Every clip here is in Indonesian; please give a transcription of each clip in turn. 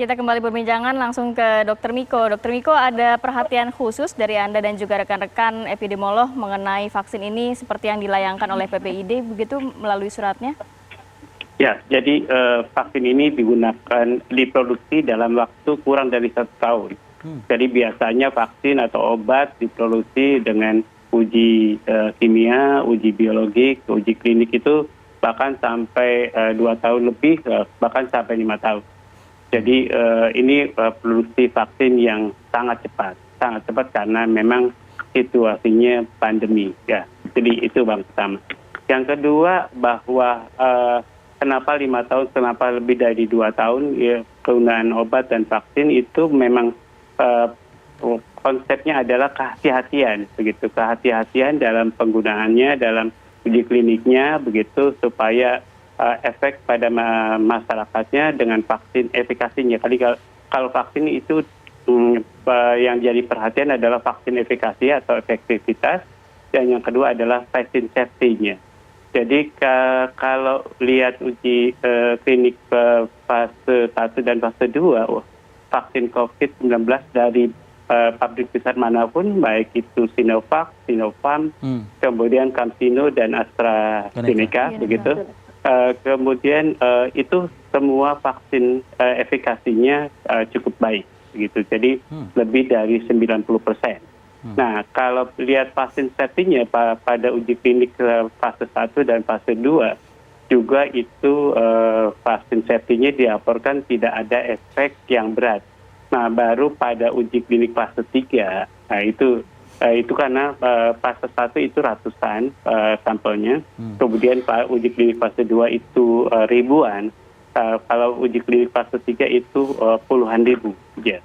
Kita kembali perbincangan langsung ke Dr. Miko. Dr. Miko, ada perhatian khusus dari Anda dan juga rekan-rekan epidemiolog mengenai vaksin ini seperti yang dilayangkan oleh PPID begitu melalui suratnya? Ya, jadi vaksin ini diproduksi dalam waktu kurang dari 1 tahun. Jadi biasanya vaksin atau obat diproduksi dengan uji kimia, uji biologik, uji klinik itu bahkan sampai 2 tahun lebih, bahkan sampai 5 tahun. Jadi ini produksi vaksin yang sangat cepat karena memang situasinya pandemi. Ya, jadi itu bang pertama. Yang kedua bahwa kenapa 5 tahun, kenapa lebih dari 2 tahun ya, penggunaan obat dan vaksin itu memang konsepnya adalah kehati-hatian, begitu kehati-hatian dalam penggunaannya, dalam uji kliniknya, begitu supaya efek pada masyarakatnya dengan vaksin efikasinya. Kalau vaksin itu yang jadi perhatian adalah vaksin efikasi atau efektivitas, dan yang kedua adalah vaksin safety-nya. Jadi kalau lihat uji klinik fase 1 dan fase 2 vaksin COVID-19 dari pabrik besar manapun, baik itu Sinovac, Sinopharm, kemudian CanSino dan AstraZeneca, begitu. Kemudian itu semua vaksin efikasinya cukup baik, begitu. Jadi lebih dari 90%. Nah, kalau lihat vaksin safety-nya pada uji klinik fase 1 dan fase 2, juga itu vaksin safety-nya dilaporkan tidak ada efek yang berat. Nah, baru pada uji klinik fase 3, nah itu karena fase 1 itu ratusan sampelnya, kemudian uji klinik fase 2 itu ribuan, kalau uji klinik fase 3 itu puluhan ribu. Ya.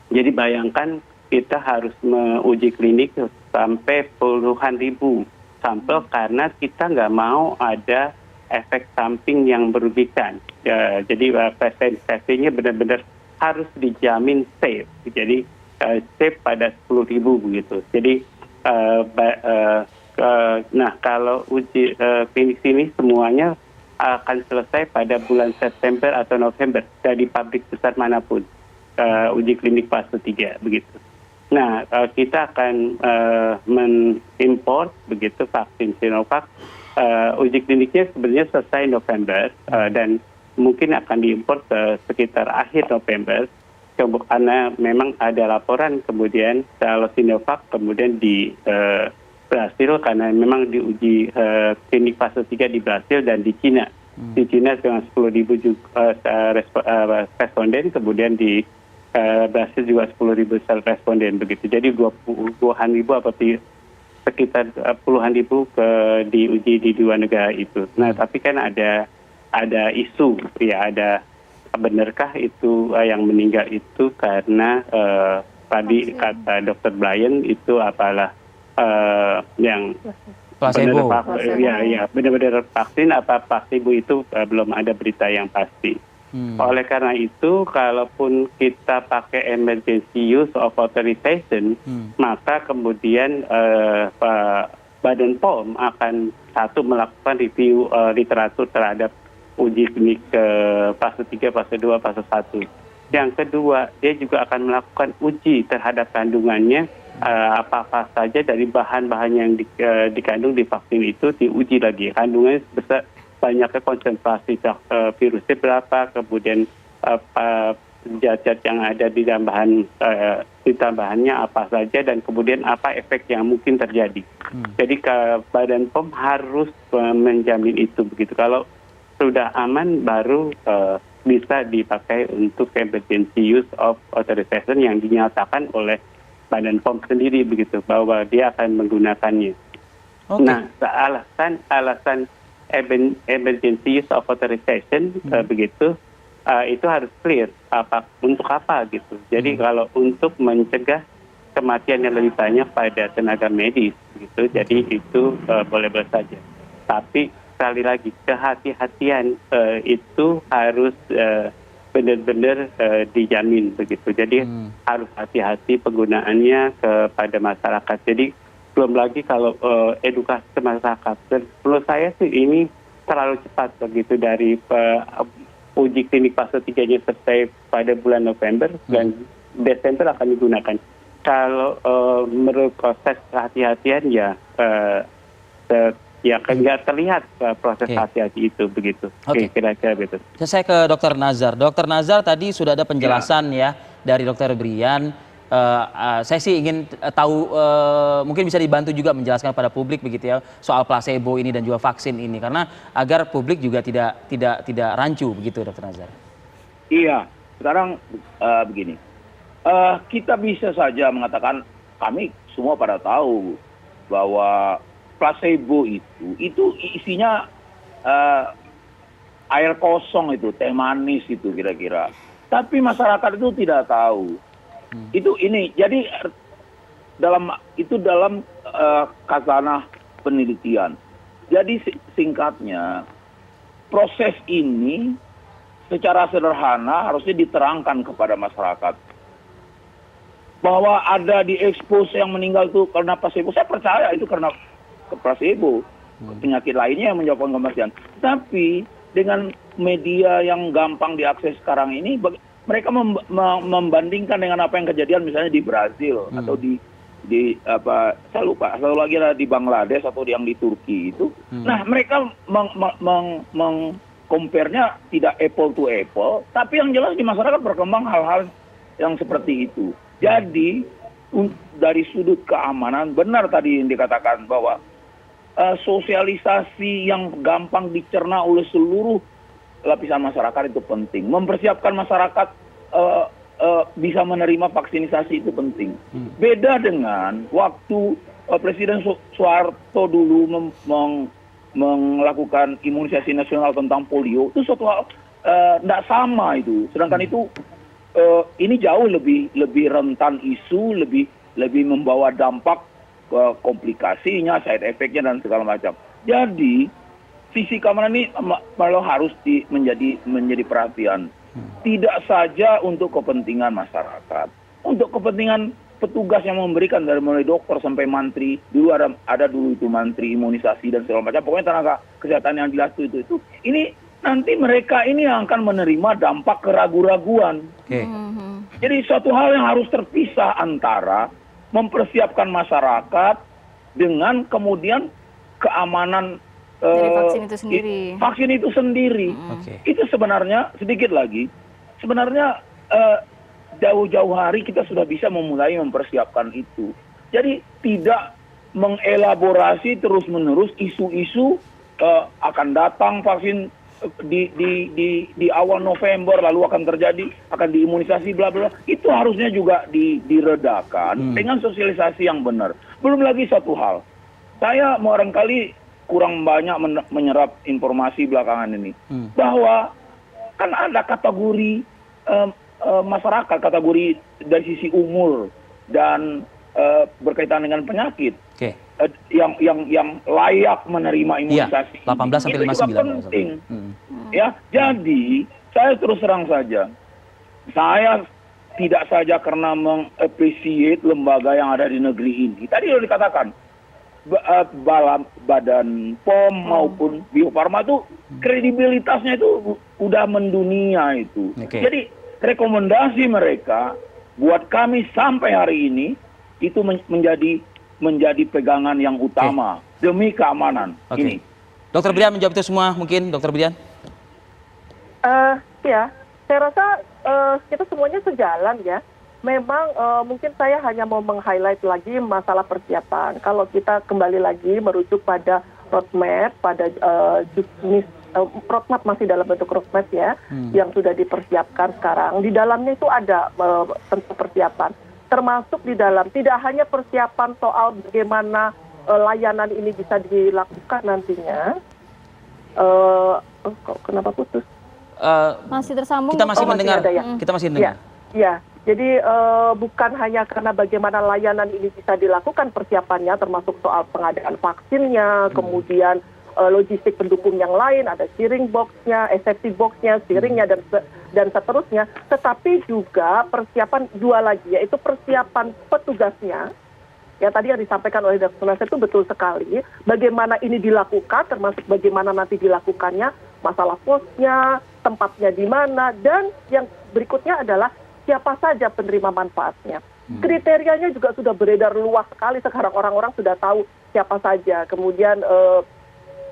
Jadi bayangkan kita harus menguji klinik sampai puluhan ribu sampel karena kita nggak mau ada efek samping yang merugikan. Ya, jadi vaksin safety-nya benar-benar harus dijamin safe. Jadi safe pada 10.000 begitu. Jadi nah kalau uji klinik ini semuanya akan selesai pada bulan September atau November dari pabrik besar manapun, uji klinik fase 3 begitu. Nah, kita akan mengimpor begitu vaksin Sinovac. Uji kliniknya sebenarnya selesai November dan mungkin akan diimpor sekitar akhir November. Karena memang ada laporan kemudian kalau Sinovac kemudian di Brasil karena memang diuji klinik fase 3 di Brasil dan di Cina. Di Cina dengan 10.000 responden, kemudian di Brasil juga 10.000 responden begitu. Jadi 20-an ribu atau sekitar puluhan ribu diuji di dua negara itu. Nah, tapi kan ada isu ya, ada benarkah itu yang meninggal itu karena tadi kata Dr. Brian itu apalah yang placebo. Benar-benar vaksin apa placebo itu belum ada berita yang pasti. Oleh karena itu, kalaupun kita pakai emergency use of authorization, maka kemudian Badan POM akan melakukan review literatur terhadap uji klinik fase 3, fase 2, fase 1. Yang kedua, dia juga akan melakukan uji terhadap kandungannya, apa-apa saja dari bahan-bahan yang dikandung di vaksin itu diuji lagi. Kandungannya sebesar banyaknya konsentrasi virusnya berapa, kemudian zat-zat yang ada di tambahannya apa saja, dan kemudian apa efek yang mungkin terjadi. Jadi Badan POM harus menjamin itu begitu. Kalau sudah aman baru bisa dipakai untuk emergency use of authorization yang dinyatakan oleh Badan POM sendiri begitu bahwa dia akan menggunakannya. Nah, alasan emergency use of authorization begitu itu harus clear untuk apa gitu. Jadi kalau untuk mencegah kematian yang lebih banyak pada tenaga medis gitu, jadi itu boleh-boleh saja. Tapi sekali lagi kehati-hatian itu harus benar-benar dijamin begitu. Jadi harus hati-hati penggunaannya kepada masyarakat. Jadi belum lagi kalau edukasi ke masyarakat. Menurut saya sih ini terlalu cepat begitu dari uji klinik fase 3-nya selesai pada bulan November, bulan Desember akan digunakan. Kalau menurut proses kehati-hatian ya nggak terlihat proses hati-hati itu begitu. Kira-kira begitu. Saya ke Dokter Nazar. Dokter Nazar, tadi sudah ada penjelasan ya dari Dokter Brian. Saya sih ingin tahu, mungkin bisa dibantu juga menjelaskan pada publik begitu ya soal placebo ini dan juga vaksin ini, karena agar publik juga tidak rancu begitu, Dokter Nazar. Iya, sekarang begini, kita bisa saja mengatakan, kami semua pada tahu bahwa placebo itu isinya air kosong, itu teh manis itu kira-kira. Tapi masyarakat itu tidak tahu. Itu ini, jadi dalam kazanah penelitian. Jadi singkatnya, proses ini secara sederhana harusnya diterangkan kepada masyarakat. Bahwa ada diekspos yang meninggal itu karena placebo, saya percaya itu karena placebo. Penyakit lainnya yang menyebabkan kematian. Tapi dengan media yang gampang diakses sekarang ini, mereka membandingkan dengan apa yang kejadian misalnya di Brazil atau di saya lupa, satu lagi ada di Bangladesh atau yang di Turki itu. Nah, mereka compare-nya tidak apple to apple, tapi yang jelas di masyarakat berkembang hal-hal yang seperti itu. Jadi dari sudut keamanan, benar tadi yang dikatakan bahwa sosialisasi yang gampang dicerna oleh seluruh lapisan masyarakat itu penting. Mempersiapkan masyarakat bisa menerima vaksinisasi itu penting. Beda dengan waktu Presiden Soeharto dulu melakukan imunisasi nasional tentang polio, itu suatu hal tidak sama itu. Sedangkan itu ini jauh lebih rentan isu, lebih membawa dampak komplikasinya, side effect-nya dan segala macam. Jadi sisi keamanan ini malah harus menjadi perhatian. Tidak saja untuk kepentingan masyarakat, untuk kepentingan petugas yang memberikan, dari mulai dokter sampai mantri. Dulu ada dulu itu mantri imunisasi dan segala macam. Pokoknya tenaga kesehatan yang jelas itu. Ini nanti mereka ini yang akan menerima dampak keraguan-raguan. Jadi suatu hal yang harus terpisah antara mempersiapkan masyarakat dengan kemudian keamanan dari vaksin itu sendiri. Vaksin itu sendiri. Itu sebenarnya sedikit lagi. Sebenarnya jauh-jauh hari kita sudah bisa memulai mempersiapkan itu. Jadi tidak mengelaborasi terus-menerus isu-isu akan datang vaksin di awal November, lalu akan diimunisasi bla bla. Itu harusnya juga diredakan dengan sosialisasi yang benar. Belum lagi satu hal, saya barangkali kurang banyak menyerap informasi belakangan ini, bahwa kan ada kategori masyarakat, kategori dari sisi umur dan berkaitan dengan penyakit yang layak menerima imunisasi. 18 sampai 59. Itu juga penting. Ya, jadi saya terus terang saja, saya tidak saja karena mengapresiasi lembaga yang ada di negeri ini. Tadi sudah dikatakan, Badan POM maupun Bio Farma itu kredibilitasnya itu udah mendunia itu. Jadi rekomendasi mereka buat kami sampai hari ini itu menjadi pegangan yang utama demi keamanan ini. Dokter Brian menjawab itu semua mungkin, Dokter Brian? Ya, saya rasa kita semuanya sejalan ya. Memang mungkin saya hanya mau meng-highlight lagi masalah persiapan. Kalau kita kembali lagi merujuk pada roadmap, pada roadmap masih dalam bentuk roadmap ya, yang sudah dipersiapkan sekarang. Di dalamnya itu ada tentu persiapan. Termasuk di dalam tidak hanya persiapan soal bagaimana layanan ini bisa dilakukan nantinya. Kenapa putus? Masih tersambung. Kita masih mendengar. Masih ada, ya? Kita masih mendengar. Ya. Jadi bukan hanya karena bagaimana layanan ini bisa dilakukan persiapannya, termasuk soal pengadaan vaksinnya, kemudian logistik pendukung yang lain, ada steering box-nya, safety box-nya, steeringnya dan seterusnya. Tetapi juga persiapan dua lagi, yaitu persiapan petugasnya. Ya tadi yang disampaikan oleh Dr. Nasir itu betul sekali. Bagaimana ini dilakukan, termasuk bagaimana nanti dilakukannya, masalah posnya, tempatnya di mana, dan yang berikutnya adalah siapa saja penerima manfaatnya. Kriterianya juga sudah beredar luas sekali, sekarang orang-orang sudah tahu siapa saja. Kemudian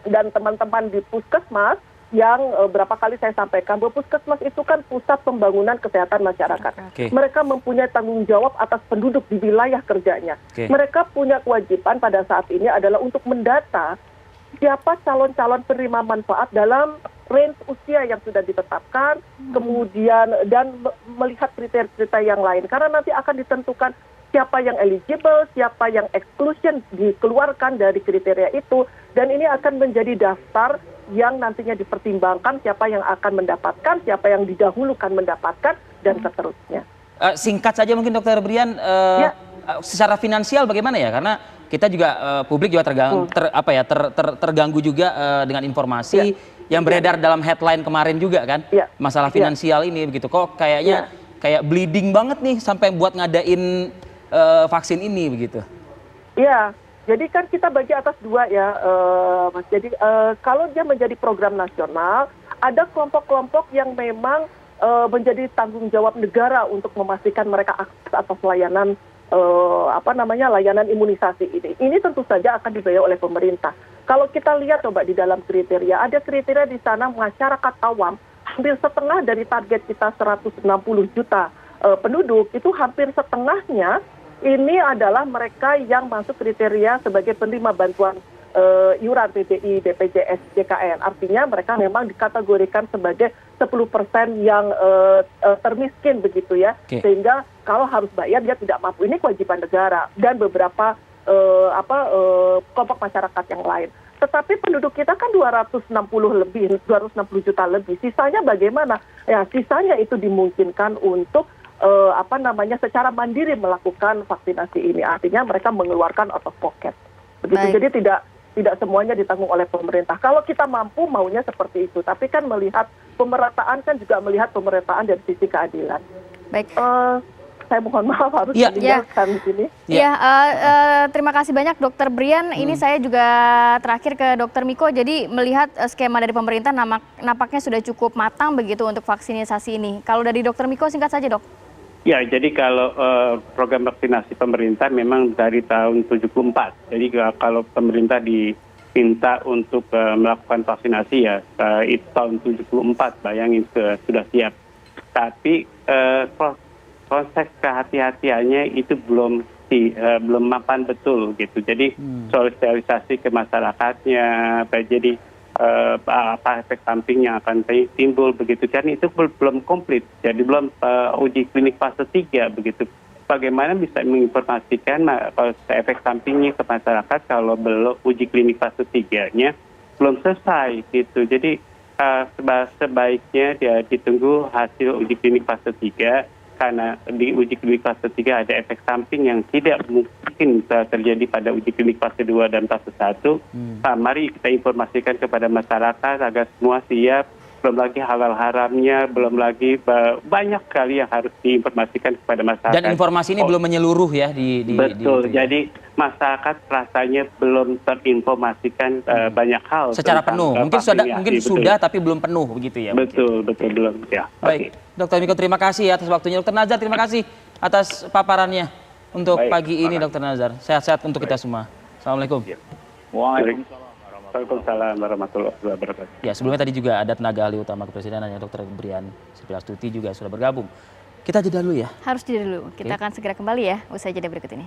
dan teman-teman di puskesmas yang berapa kali saya sampaikan bahwa puskesmas itu kan pusat pembangunan kesehatan masyarakat. Oke. Mereka mempunyai tanggung jawab atas penduduk di wilayah kerjanya. Oke. Mereka punya kewajiban pada saat ini adalah untuk mendata siapa calon-calon penerima manfaat dalam range usia yang sudah ditetapkan, kemudian dan melihat kriteria-kriteria yang lain. Karena nanti akan ditentukan siapa yang eligible, siapa yang exclusion dikeluarkan dari kriteria itu, dan ini akan menjadi daftar yang nantinya dipertimbangkan siapa yang akan mendapatkan, siapa yang didahulukan mendapatkan, dan seterusnya. Singkat saja mungkin Dokter Brian, secara finansial bagaimana ya? Karena kita juga publik juga terganggu juga dengan informasi yang beredar dalam headline kemarin juga kan, masalah finansial ini begitu. Kok kayaknya kayak bleeding banget nih sampai buat ngadain vaksin ini begitu. Iya. Jadi kan kita bagi atas dua ya, Mas. Jadi kalau dia menjadi program nasional, ada kelompok-kelompok yang memang menjadi tanggung jawab negara untuk memastikan mereka akses atas layanan layanan imunisasi ini. Ini tentu saja akan dibayar oleh pemerintah. Kalau kita lihat coba di dalam kriteria, ada kriteria di sana masyarakat awam, hampir setengah dari target kita 160 juta penduduk, itu hampir setengahnya ini adalah mereka yang masuk kriteria sebagai penerima bantuan iuran PBI, BPJS, JKN. Artinya mereka memang dikategorikan sebagai 10% yang termiskin begitu ya. Sehingga kalau harus bayar dia tidak mampu. Ini kewajiban negara dan beberapa kelompok masyarakat yang lain. Tetapi penduduk kita kan 260 juta lebih. Sisanya bagaimana? Ya, sisanya itu dimungkinkan untuk secara mandiri melakukan vaksinasi ini. Artinya mereka mengeluarkan out of pocket. Begitu. Jadi tidak semuanya ditanggung oleh pemerintah. Kalau kita mampu maunya seperti itu. Tapi kan melihat pemerataan kan juga melihat pemerataan dari sisi keadilan. Baik. Saya mohon maaf harus meninggalkan di sini. Terima kasih banyak Dokter Brian. Ini saya juga terakhir ke Dokter Miko. Jadi melihat skema dari pemerintah nampaknya sudah cukup matang begitu untuk vaksinisasi ini. Kalau dari Dokter Miko singkat saja Dok. Ya, jadi kalau program vaksinasi pemerintah memang dari tahun 74. Jadi kalau pemerintah diminta untuk melakukan vaksinasi ya itu tahun 74, bayangin sudah siap. Tapi proses kehati-hatiannya itu belum mapan betul gitu. Jadi sosialisasi ke masyarakatnya, jadi apa efek samping yang akan timbul begitu kan itu belum komplit. Jadi belum uji klinik fase 3 begitu. Bagaimana bisa menginformasikan efek sampingnya ke masyarakat kalau belum uji klinik fase 3-nya belum selesai gitu. Jadi sebaiknya dia ditunggu hasil uji klinik fase 3 karena di uji klinik fase 3 ada efek samping yang tidak mungkin terjadi pada uji klinik fase 2 dan fase 1. Mari kita informasikan kepada masyarakat agar semua siap. Belum lagi halal haramnya, belum lagi banyak sekali yang harus diinformasikan kepada masyarakat. Dan informasi ini belum menyeluruh ya Betul, jadi masyarakat rasanya belum terinformasikan banyak hal. Secara penuh, mungkin sudah tapi belum penuh begitu ya. Betul, belum ya. Baik, Dokter Miko terima kasih atas waktunya. Dokter Nazar terima kasih atas paparannya untuk pagi ini Dokter Nazar. Sehat-sehat untuk kita semua. Assalamualaikum. Waalaikumsalam warahmatullahi wabarakatuh. Ya, sebelumnya tadi juga ada tenaga ahli utama kepresidenan Dokter Brian Sipilyastuti juga sudah bergabung. Kita jeda dulu ya. Harus jeda dulu. Kita akan segera kembali ya usai jeda berikut ini.